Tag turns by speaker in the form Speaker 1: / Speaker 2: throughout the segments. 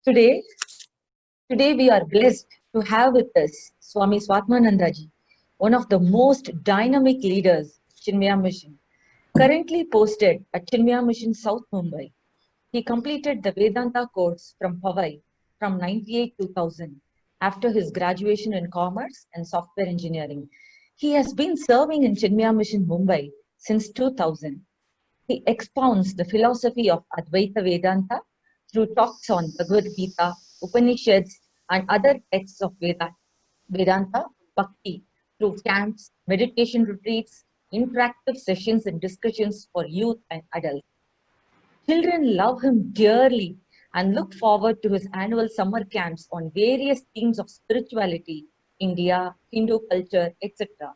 Speaker 1: Today, today we are blessed to have with us Swami Swatmanandaji, one of the most dynamic leaders, Chinmaya Mission, currently posted at Chinmaya Mission South Mumbai. He completed the Vedanta course from Powai from 98-2000 after his graduation in commerce and software engineering. He has been serving in Chinmaya Mission Mumbai since 2000. He expounds the philosophy of Advaita Vedanta through talks on Bhagavad Gita, Upanishads, and other texts of Vedanta, Bhakti, through camps, meditation retreats, interactive sessions, and discussions for youth and adults. Children love him dearly and look forward to his annual summer camps on various themes of spirituality, India, Hindu culture, etc.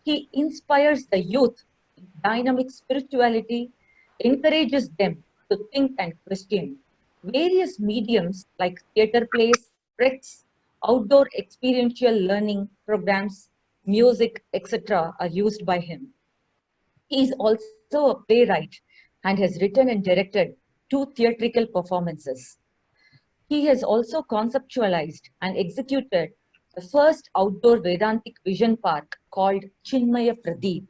Speaker 1: He inspires the youth with dynamic spirituality, encourages them to think and question. Various mediums like theatre plays, treks, outdoor experiential learning programs, music, etc. are used by him. He is also a playwright and has written and directed 2 theatrical performances. He has also conceptualized and executed the first outdoor Vedantic vision park called Chinmaya Pradeep,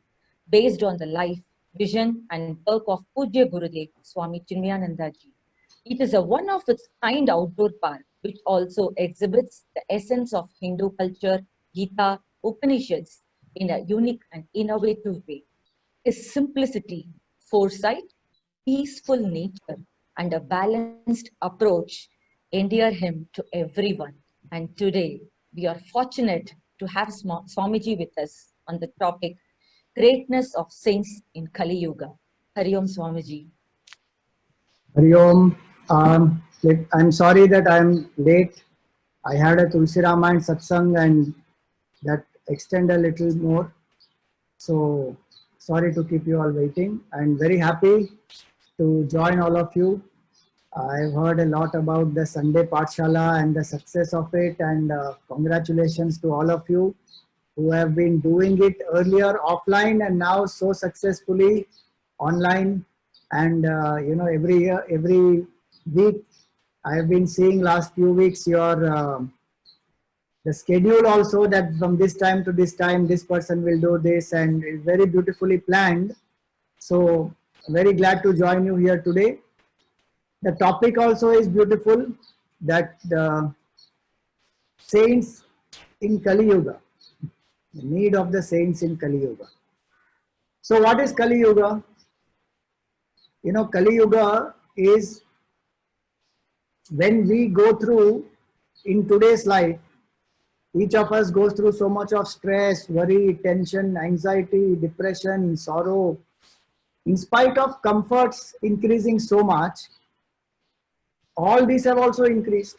Speaker 1: based on the life, vision, and work of Pujya Gurudev Swami Chinmayanandaji. It is a one of its kind outdoor park which also exhibits the essence of Hindu culture, Gita, Upanishads in a unique and innovative way. His simplicity, foresight, peaceful nature, and a balanced approach endear him to everyone. And today, we are fortunate to have Swamiji with us on the topic Greatness of Saints in Kali Yuga. Hari Om Swamiji.
Speaker 2: Hari Om. I'm sorry that I'm late. I had a Tulsi Ramayana satsang and that extend a little more. So sorry to keep you all waiting. I'm very happy to join all of you. I've heard a lot about the Sunday Pathshala and the success of it, and congratulations to all of you who have been doing it earlier offline and now so successfully online. And every year, every week, I have been seeing last few weeks your the schedule also, that from this time to this time this person will do this, and it's very beautifully planned. So very glad to join you here today. The topic also is beautiful, that the saints in Kali Yuga, the need of the saints in Kali Yuga. So what is Kali Yuga? You know, Kali Yuga is when we go through in today's life, each of us goes through so much of stress, worry, tension, anxiety, depression, sorrow. In spite of comforts increasing so much, all these have also increased.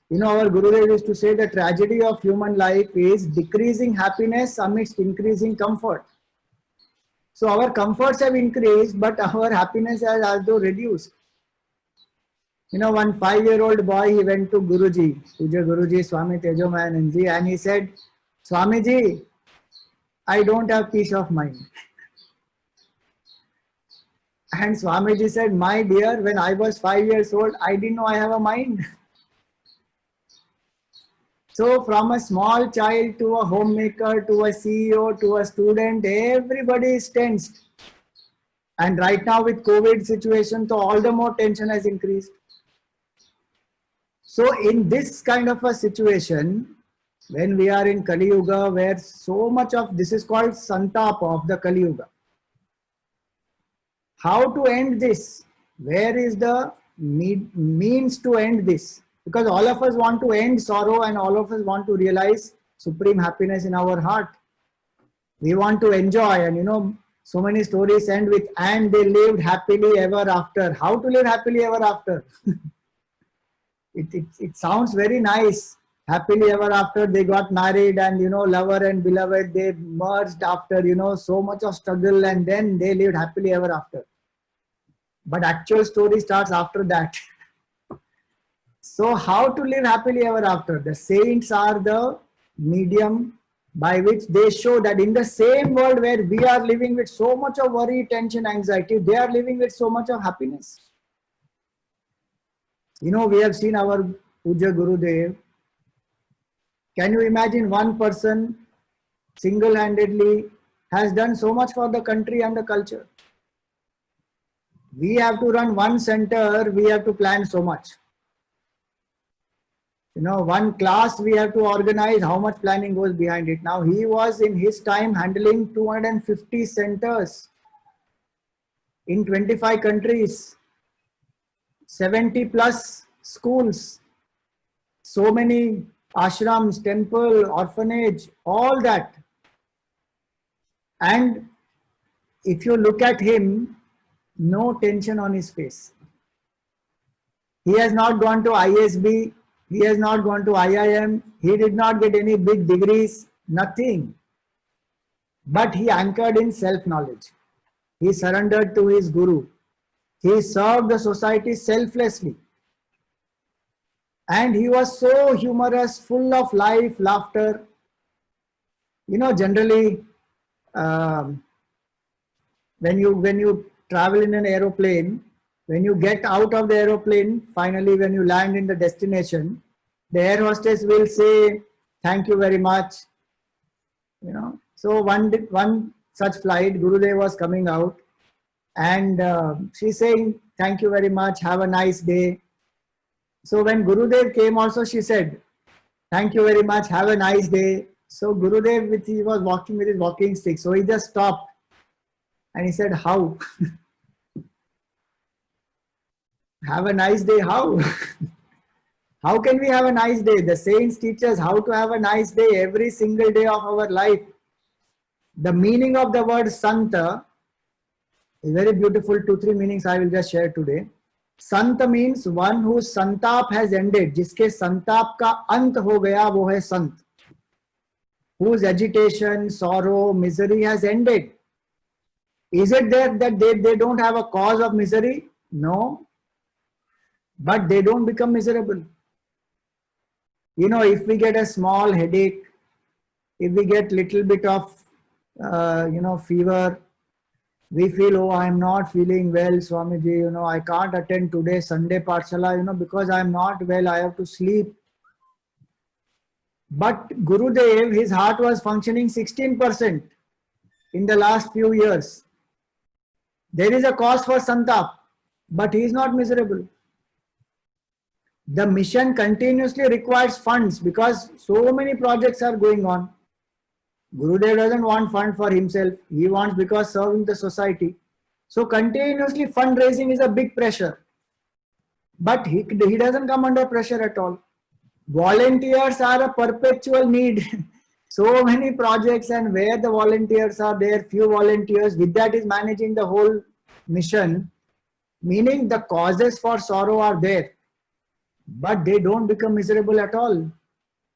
Speaker 2: You know, our Gurudev used to say the tragedy of human life is decreasing happiness amidst increasing comfort. So our comforts have increased, but our happiness has also reduced. You know, one 5-year-old boy, he went to Guruji, Puja Guruji, Swami Tejomayananji, and he said, Swamiji, I don't have peace of mind. And Swamiji said, my dear, when I was 5 years old, I didn't know I have a mind. So from a small child to a homemaker, to a CEO, to a student, everybody is tensed. And right now with COVID situation, so all the more tension has increased. So in this kind of a situation, when we are in Kali Yuga, where so much of this is called Santapa of the Kali Yuga. How to end this? Where is the means to end this? Because all of us want to end sorrow and all of us want to realize supreme happiness in our heart. We want to enjoy, and you know, so many stories end with, and they lived happily ever after. How to live happily ever after? It sounds very nice. Happily ever after, they got married, and you know, lover and beloved, they merged after, you know, so much of struggle, and then they lived happily ever after. But actual story starts after that. So how to live happily ever after? The saints are the medium by which they show that in the same world where we are living with so much of worry, tension, anxiety, they are living with so much of happiness. You know, we have seen our Puja Gurudev. Can you imagine one person single-handedly has done so much for the country and the culture? We have to run one center, we have to plan so much. You know, one class we have to organize, how much planning goes behind it. Now he was in his time handling 250 centers in 25 countries, 70 plus schools, so many ashrams, temple, orphanage, all that. And if you look at him, no tension on his face. He has not gone to ISB, he has not gone to IIM, he did not get any big degrees, nothing. But he anchored in self-knowledge. He surrendered to his guru. He served the society selflessly. And he was so humorous, full of life, laughter. You know, generally, when you travel in an aeroplane, when you get out of the aeroplane, finally when you land in the destination, the air hostess will say, "Thank you very much." You know, so one such flight, Gurudev was coming out, and she's saying, "Thank you very much. Have a nice day." So when Gurudev came also, she said, "Thank you very much. Have a nice day." So Gurudev, he was walking with his walking stick. So he just stopped and he said, "How?" Have a nice day, how? How can we have a nice day? The saints teach us how to have a nice day every single day of our life. The meaning of the word Santa is very beautiful. 2-3 meanings I will just share today. Sant means one whose santap has ended. जिसके संताप का अंत हो गया वो है संत. Whose agitation, sorrow, misery has ended. Is it that they don't have a cause of misery? No. But they don't become miserable. You know, if we get a small headache, if we get little bit of, fever, we feel, oh, I'm not feeling well, Swamiji, you know, I can't attend today Sunday Pathshala, you know, because I'm not well, I have to sleep. But Gurudev, his heart was functioning 16% in the last few years. There is a cause for Santap, but he is not miserable. The mission continuously requires funds because so many projects are going on. Gurudev doesn't want fund for himself. He wants because serving the society. So continuously fundraising is a big pressure. But he doesn't come under pressure at all. Volunteers are a perpetual need. So many projects, and where the volunteers are there, few volunteers, with that is managing the whole mission. Meaning the causes for sorrow are there. But they don't become miserable at all.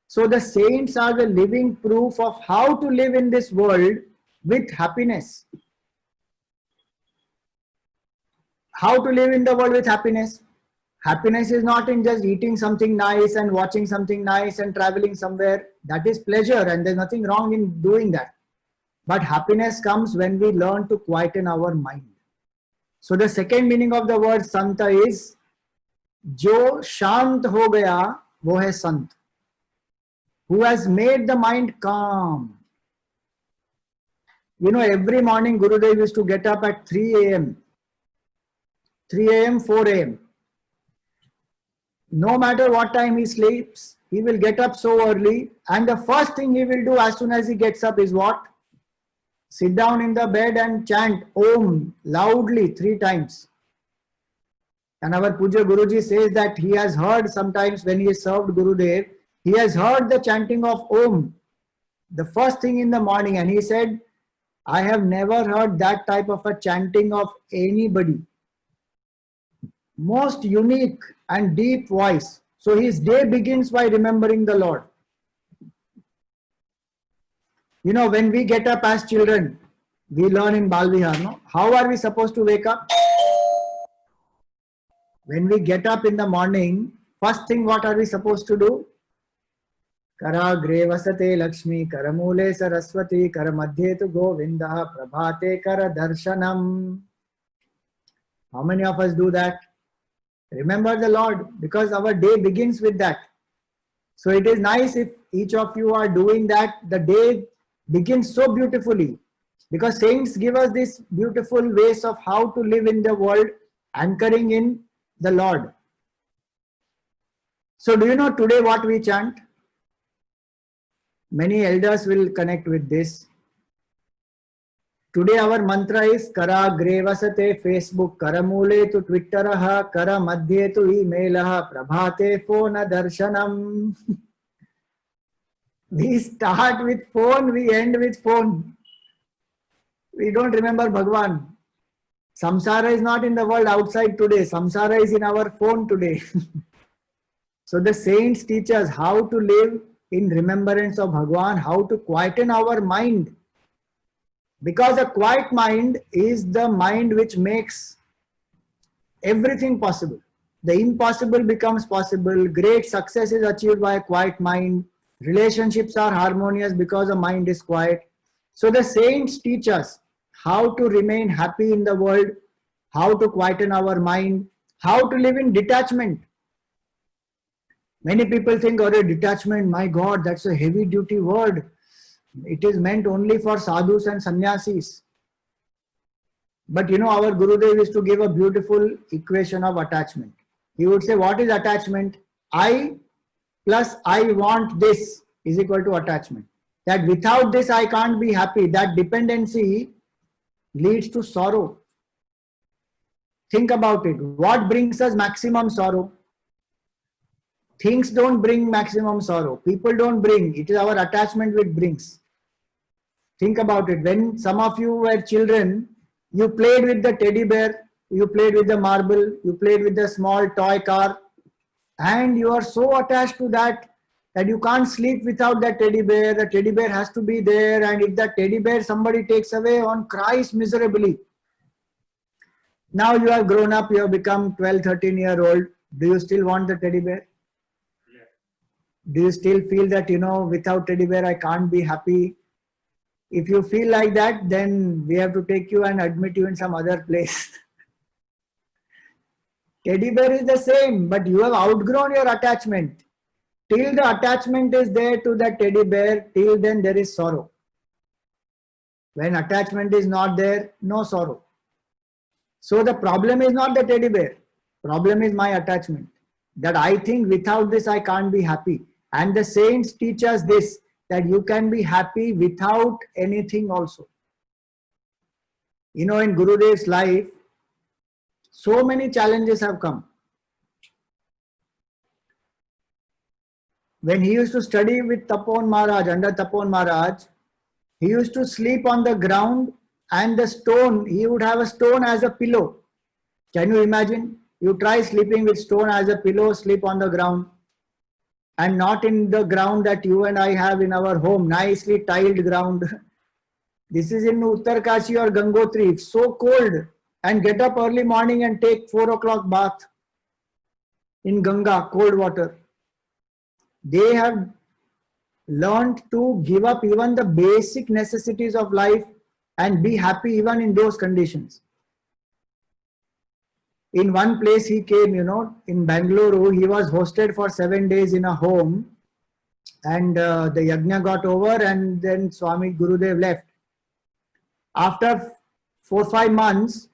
Speaker 2: So the saints are the living proof of how to live in this world with happiness. How to live in the world with happiness? Happiness is not in just eating something nice and watching something nice and traveling somewhere. That is pleasure and there's nothing wrong in doing that. But happiness comes when we learn to quieten our mind. So the second meaning of the word Santa is जो शांत हो गया वो है संत. Who has made the mind calm. You know, every morning Gurudev used to get up at 3 a.m. 3 a.m., 4 a.m. No matter what time he sleeps, he will get up so early, and the first thing he will do as soon as he gets up is what? Sit down in the bed and chant Om loudly 3 times. And our Puja Guruji says that he has heard sometimes when he served Gurudev, he has heard the chanting of Om the first thing in the morning, and he said, I have never heard that type of a chanting of anybody. Most unique and deep voice. So his day begins by remembering the Lord. You know, when we get up as children, we learn in Bal Vihar, no? How are we supposed to wake up? When we get up in the morning, first thing what are we supposed to do? Karagre vasate Lakshmi, Karamule Saraswati, Karamadhye tu Govinda, Prabhate Kara Darshanam. How many of us do that? Remember the Lord, because our day begins with that. So it is nice if each of you are doing that. The day begins so beautifully, because saints give us these beautiful ways of how to live in the world, anchoring in the Lord. So do you know today what we chant? Many elders will connect with this. Today our mantra is Karagre vasate Facebook, Karamule to Twitter, Kara madhye to email, Prabhate phone darshanam. We start with phone, we end with phone. We don't remember Bhagwan. Samsara is not in the world outside today. Samsara is in our phone today. So the saints teach us how to live in remembrance of Bhagwan, how to quieten our mind. Because a quiet mind is the mind which makes everything possible. The impossible becomes possible. Great success is achieved by a quiet mind. Relationships are harmonious because the mind is quiet. So the saints teach us how to remain happy in the world, how to quieten our mind, how to live in detachment. Many people think, oh, detachment, my God, that's a heavy duty word. It is meant only for sadhus and sannyasis. But you know, our Gurudev used to give a beautiful equation of attachment. He would say, what is attachment? I plus I want this is equal to attachment. That without this I can't be happy. That dependency leads to sorrow. Think about it. What brings us maximum sorrow? Things don't bring maximum sorrow. People don't bring. It is our attachment which brings. Think about it. When some of you were children, you played with the teddy bear, you played with the marble, you played with the small toy car, and you are so attached to that that you can't sleep without that teddy bear. The teddy bear has to be there, and if that teddy bear somebody takes away, one cries miserably. Now you have grown up, you have become 12, 13-year-old. Do you still want the teddy bear? Do you still feel that, you know, without teddy bear I can't be happy? If you feel like that, then we have to take you and admit you in some other place. Teddy bear is the same, but you have outgrown your attachment. Till the attachment is there to the teddy bear, till then there is sorrow. When attachment is not there, no sorrow. So the problem is not the teddy bear. Problem is my attachment. That I think without this I can't be happy. And the saints teach us this, that you can be happy without anything also. You know, in Gurudev's life, so many challenges have come. When he used to study with Tapon Maharaj, under Tapon Maharaj, he used to sleep on the ground, and the stone, he would have a stone as a pillow. Can you imagine? You try sleeping with stone as a pillow, sleep on the ground. And not in the ground that you and I have in our home, nicely tiled ground. This is in Uttarkashi or Gangotri. It's so cold. And get up early morning and take 4 o'clock bath in Ganga, cold water. They have learned to give up even the basic necessities of life and be happy even in those conditions. In one place he came, you know, in Bangalore, he was hosted for 7 days in a home, and the yajna got over, and then Swami Gurudev left. After 4-5 months,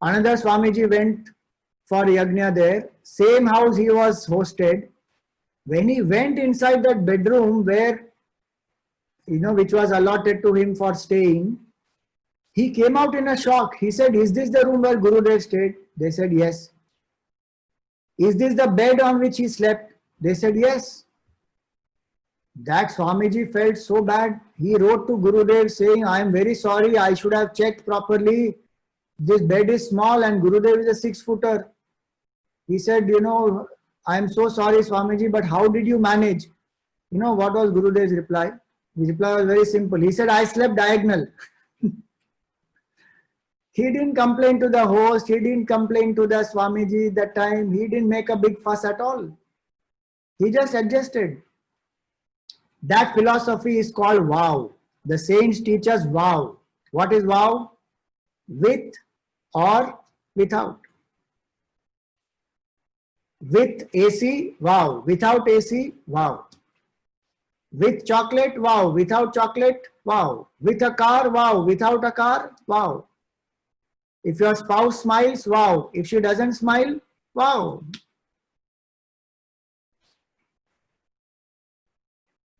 Speaker 2: another Swamiji went for yajna there, same house he was hosted. When he went inside that bedroom where, you know, which was allotted to him for staying, he came out in a shock. He said, is this the room where Gurudev stayed? They said, yes. Is this the bed on which he slept? They said, yes. That Swamiji felt so bad. He wrote to Gurudev saying, I am very sorry. I should have checked properly. This bed is small and Gurudev is a 6-footer. He said, you know, I am so sorry, Swamiji, but how did you manage? You know what was Gurudev's reply? His reply was very simple. He said, I slept diagonal. He didn't complain to the host. He didn't complain to the Swamiji that time. He didn't make a big fuss at all. He just adjusted. That philosophy is called vow. The saints teach us vow. What is vow? With or without. With AC, wow. Without AC, wow. With chocolate, wow. Without chocolate, wow. With a car, wow. Without a car, wow. If your spouse smiles, wow. If she doesn't smile, wow.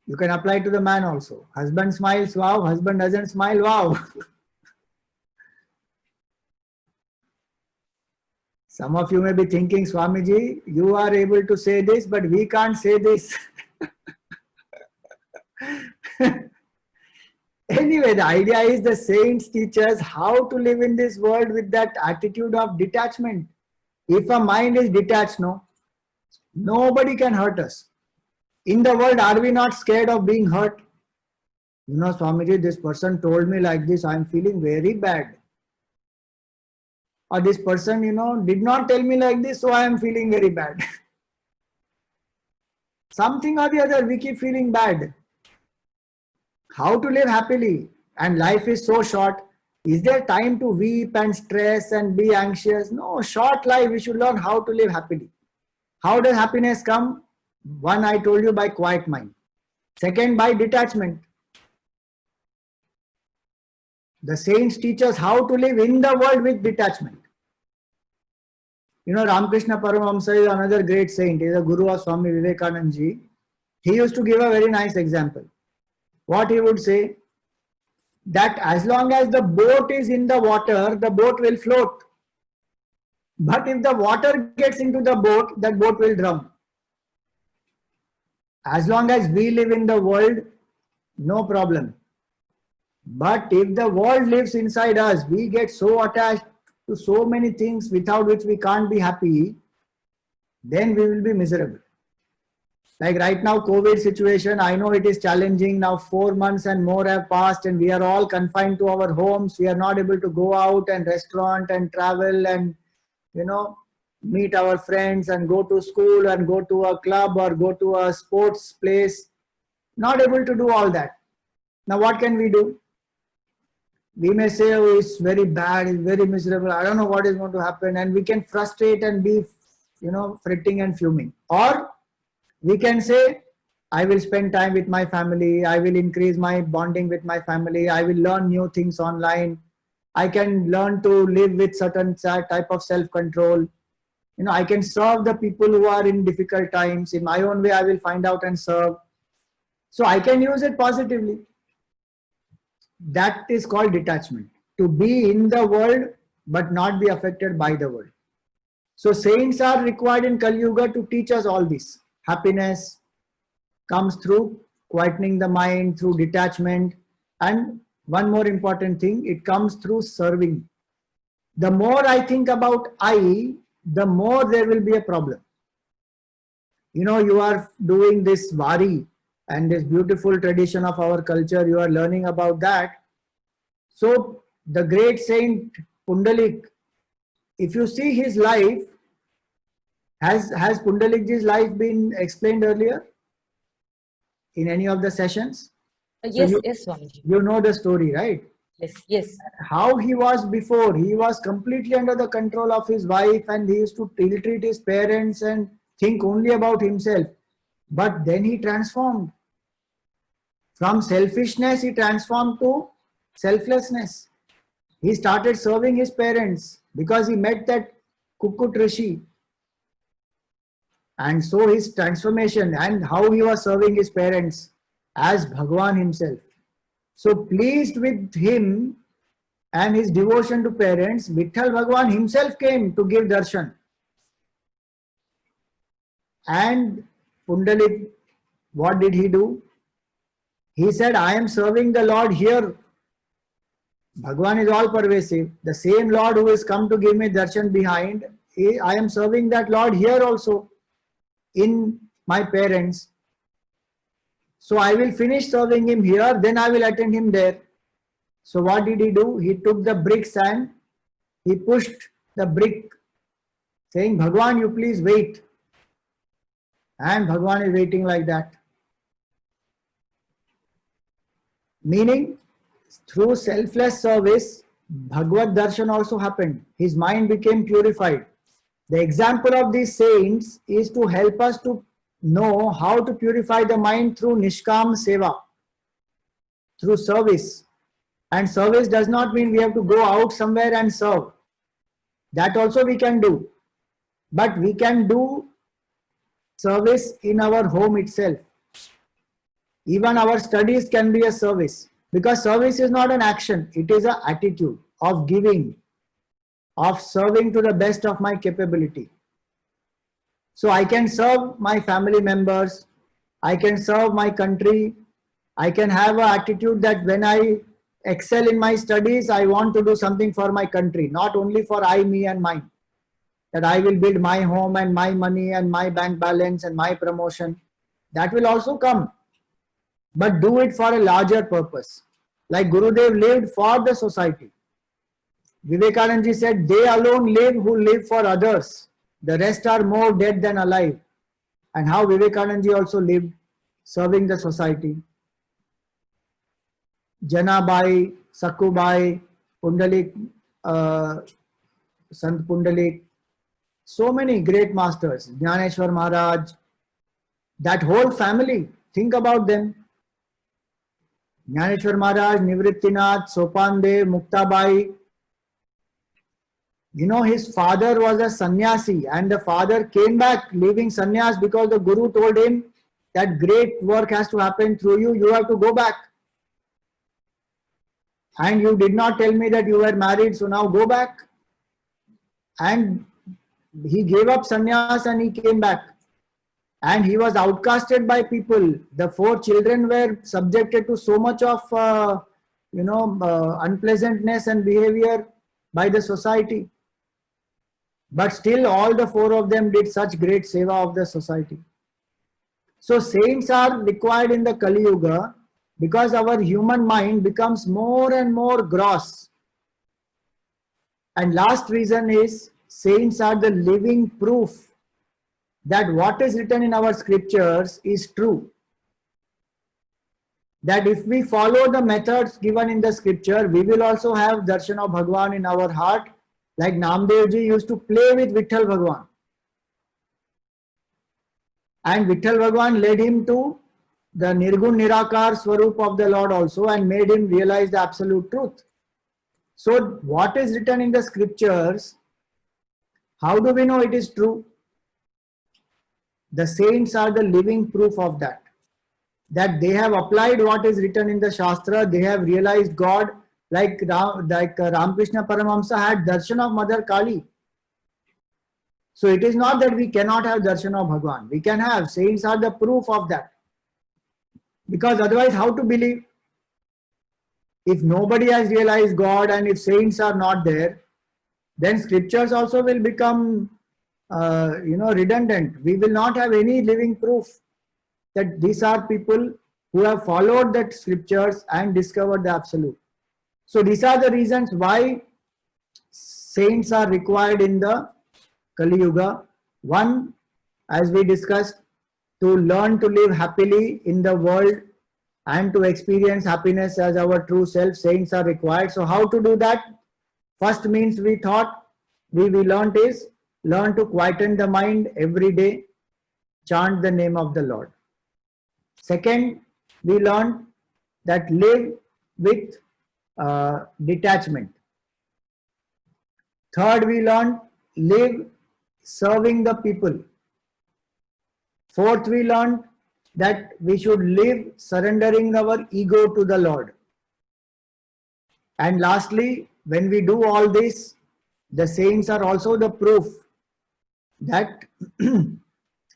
Speaker 2: You can apply to the man also. Husband smiles, wow. Husband doesn't smile, wow. Some of you may be thinking, Swamiji, you are able to say this, but we can't say this. Anyway, the idea is the saints teach us how to live in this world with that attitude of detachment. If a mind is detached, no, nobody can hurt us. In the world, are we not scared of being hurt? You know, Swamiji, this person told me like this, I'm feeling very bad. Or this person, you know, did not tell me like this, so I am feeling very bad. Something or the other, we keep feeling bad. How to live happily? And life is so short. Is there time to weep and stress and be anxious? No, short life, we should learn how to live happily. How does happiness come? One, I told you, by quiet mind. Second, by detachment. The saints teach us how to live in the world with detachment. You know, Ramakrishna Paramahamsa is another great saint. He is a guru of Swami Vivekananda ji. He used to give a very nice example. What he would say, that as long as the boat is in the water, the boat will float. But if the water gets into the boat, that boat will drown. As long as we live in the world, no problem. But if the world lives inside us, we get so attached to so many things without which we can't be happy, then we will be miserable. Like right now, COVID situation, I know it is challenging. Now 4 months and more have passed and we are all confined to our homes. We are not able to go out and restaurant and travel and, you know, meet our friends and go to school and go to a club or go to a sports place. Not able to do all that. Now what can we do? We may say, oh, it's very bad, it's very miserable, I don't know what is going to happen. And we can frustrate and be, you know, fretting and fuming. Or we can say, I will spend time with my family. I will increase my bonding with my family. I will learn new things online. I can learn to live with certain type of self-control. You know, I can serve the people who are in difficult times. In my own way, I will find out and serve. So I can use it positively. That is called detachment. To be in the world, but not be affected by the world. So saints are required in Kali Yuga to teach us all this. Happiness comes through quietening the mind, through detachment. And one more important thing, it comes through serving. The more I think about I, the more there will be a problem. You know, you are doing this Vari and this beautiful tradition of our culture, you are learning about that. So the great saint Pundalik, if you see his life, has Pundalikji's life been explained earlier in any of the sessions?
Speaker 1: Yes,
Speaker 2: So
Speaker 1: yes, Swamiji.
Speaker 2: you know the story, right?
Speaker 1: Yes, yes.
Speaker 2: How he was before, he was completely under the control of his wife and he used to ill-treat his parents and think only about himself. But then he transformed. From selfishness, he transformed to selflessness. He started serving his parents because he met that Kukut Rishi. And so his transformation and how he was serving his parents as Bhagwan himself. So pleased with him and his devotion to parents, Vitthal Bhagwan himself came to give darshan. And Pundalik, what did he do? He said, I am serving the Lord here. Bhagwan is all pervasive. The same Lord who has come to give me darshan behind, I am serving that Lord here also in my parents. So I will finish serving him here, then I will attend him there. So what did he do? He took the bricks and he pushed the brick saying, Bhagwan, you please wait. And Bhagwan is waiting like that. Meaning, through selfless service, Bhagavad Darshan also happened. His mind became purified. The example of these saints is to help us to know how to purify the mind through Nishkam Seva, through service. And service does not mean we have to go out somewhere and serve. That also we can do. But we can do service in our home itself. Even our studies can be a service. Because service is not an action, it is an attitude of giving, of serving to the best of my capability. So I can serve my family members, I can serve my country, I can have an attitude that when I excel in my studies, I want to do something for my country, not only for I, me and mine. That I will build my home and my money and my bank balance and my promotion. That will also come. But do it for a larger purpose. Like Gurudev lived for the society. Vivekananda ji said, they alone live who live for others. The rest are more dead than alive. And how Vivekananda ji also lived, serving the society. Janabai, Sakubai, Pundalik, Sant Pundalik, so many great masters, Jnaneshwar Maharaj, that whole family, think about them. Jnaneshwar Maharaj, Nivrittinath, Sopandev, Muktabai. You know, his father was a sannyasi and the father came back leaving sannyas because the Guru told him that great work has to happen through you, you have to go back. And you did not tell me that you were married, so now go back. And he gave up sannyas and he came back. And he was outcasted by people. The 4 children were subjected to so much of, unpleasantness and behavior by the society. But still all the 4 of them did such great seva of the society. So saints are required in the Kali Yuga because our human mind becomes more and more gross. And last reason is saints are the living proof that what is written in our scriptures is true. That if we follow the methods given in the scripture, we will also have darshan of Bhagwan in our heart. Like Namdev ji used to play with Vitthal Bhagwan. And Vitthal Bhagwan led him to the Nirgun Nirakar Swarup of the Lord also and made him realize the absolute truth. So what is written in the scriptures, how do we know it is true? The saints are the living proof of that. That they have applied what is written in the Shastra, they have realized God, like Ramakrishna Paramahamsa had darshan of Mother Kali. So it is not that we cannot have darshan of Bhagwan. We can have. Saints are the proof of that. Because otherwise how to believe? If nobody has realized God and if saints are not there, then scriptures also will become redundant. We will not have any living proof that these are people who have followed the scriptures and discovered the absolute. So these are the reasons why saints are required in the Kali Yuga. One, as we discussed, to learn to live happily in the world and to experience happiness as our true self, saints are required. So how to do that? First means we learned is learn to quieten the mind every day, chant the name of the Lord. Second, we learned that live with detachment. Third, we learned live serving the people. Fourth, we learned that we should live surrendering our ego to the Lord. And lastly, when we do all this, the saints are also the proof that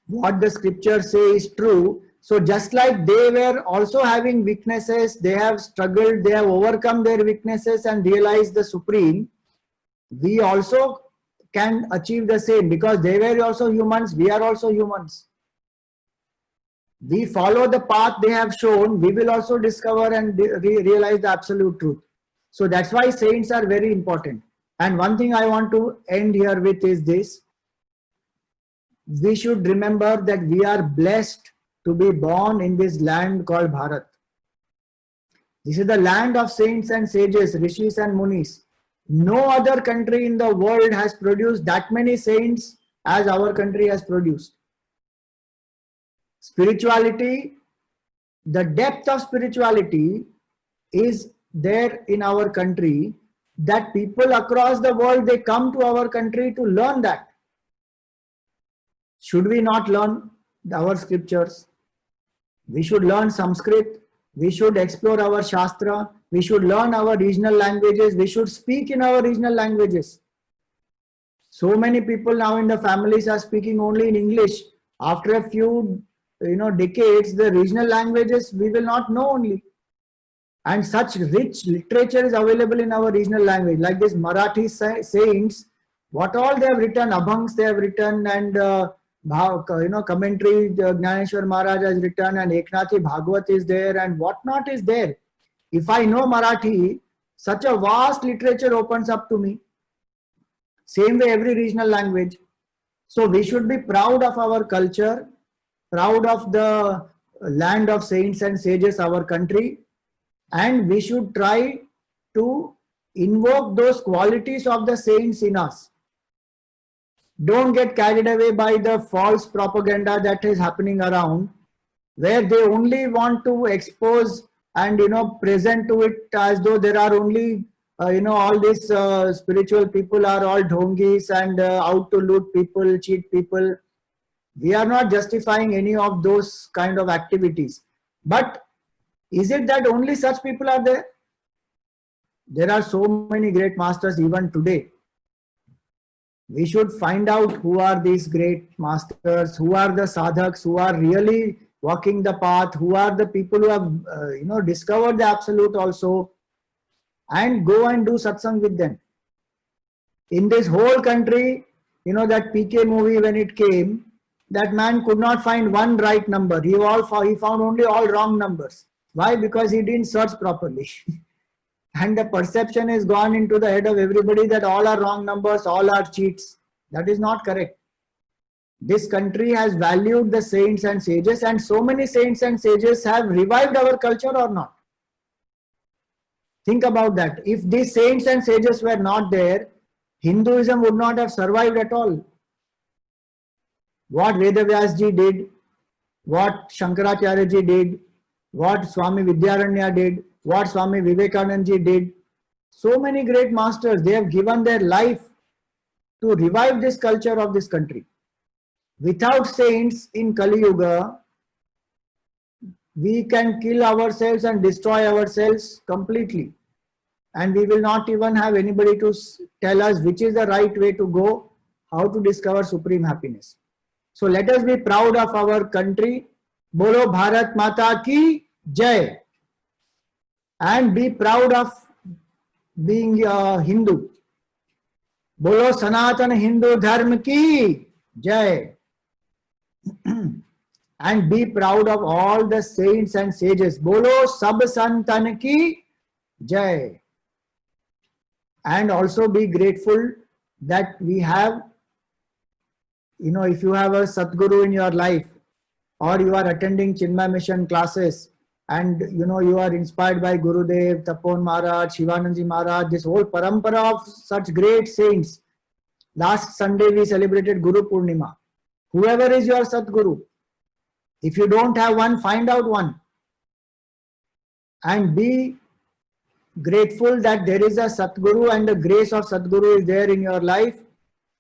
Speaker 2: what the scriptures say is true. So just like they were also having weaknesses, they have struggled, they have overcome their weaknesses and realized the supreme, we also can achieve the same because they were also humans, we are also humans. We follow the path they have shown, we will also discover and realize the absolute truth. So that's why saints are very important. And one thing I want to end here with is this. We should remember that we are blessed to be born in this land called Bharat. This is the land of saints and sages, rishis and munis. No other country in the world has produced that many saints as our country has produced. Spirituality, the depth of spirituality is there in our country, that people across the world, they come to our country to learn that. Should we not learn our scriptures? We should learn Sanskrit. We should explore our Shastra. We should learn our regional languages. We should speak in our regional languages. So many people now in the families are speaking only in English. After a few decades, the regional languages we will not know only. And such rich literature is available in our regional language, like this Marathi saints, what all they have written, Abhangs they have written, and commentary Gnaneshwar Maharaj has written, and Eknathi Bhagwat is there, and whatnot is there. If I know Marathi, such a vast literature opens up to me. Same way every regional language. So we should be proud of our culture, proud of the land of saints and sages, our country, and we should try to invoke those qualities of the saints in us. Don't get carried away by the false propaganda that is happening around, where they only want to expose and present to it as though there are only all these spiritual people are all dhongis and out to loot people, cheat people. We are not justifying any of those kind of activities. But is it that only such people are there? There are so many great masters even today. We should find out who are these great masters, who are the sadhaks, who are really walking the path, who are the people who have discovered the absolute also, and go and do satsang with them. In this whole country, that PK movie, when it came, that man could not find one right number. He found only all wrong numbers. Why? Because he didn't search properly. And the perception is gone into the head of everybody that all are wrong numbers, all are cheats. That is not correct. This country has valued the saints and sages, and so many saints and sages have revived our culture or not. Think about that. If these saints and sages were not there, Hinduism would not have survived at all. What Vedavyas ji did, what Shankaracharya ji did, what Swami Vidyaranya did, what Swami Vivekananda ji did. So many great masters, they have given their life to revive this culture of this country. Without saints in Kali Yuga, we can kill ourselves and destroy ourselves completely. And we will not even have anybody to tell us which is the right way to go, how to discover supreme happiness. So let us be proud of our country. Bolo Bharat Mata Ki Jai. And be proud of being a Hindu. Bolo Sanatana Hindu Dharma Ki Jai. And be proud of all the saints and sages. Bolo Sab Santan Ki Jai. And also be grateful that we have, if you have a Satguru in your life, or you are attending Chinmay Mission classes, and you are inspired by Gurudev, Tapon Maharaj, Shivananji Maharaj, this whole parampara of such great saints. Last Sunday we celebrated Guru Purnima. Whoever is your Satguru, if you don't have one, find out one. And be grateful that there is a Satguru and the grace of Satguru is there in your life.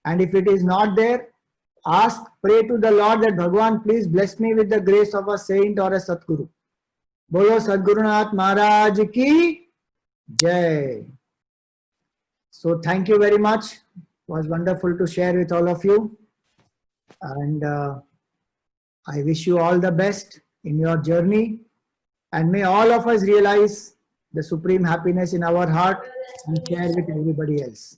Speaker 2: And if it is not there, pray to the Lord that Bhagwan, please bless me with the grace of a saint or a Satguru. Bolo Sadgurunath Maharaj Ki Jai. So thank you very much. It was wonderful to share with all of you. And I wish you all the best in your journey. And may all of us realize the supreme happiness in our heart and share with everybody else.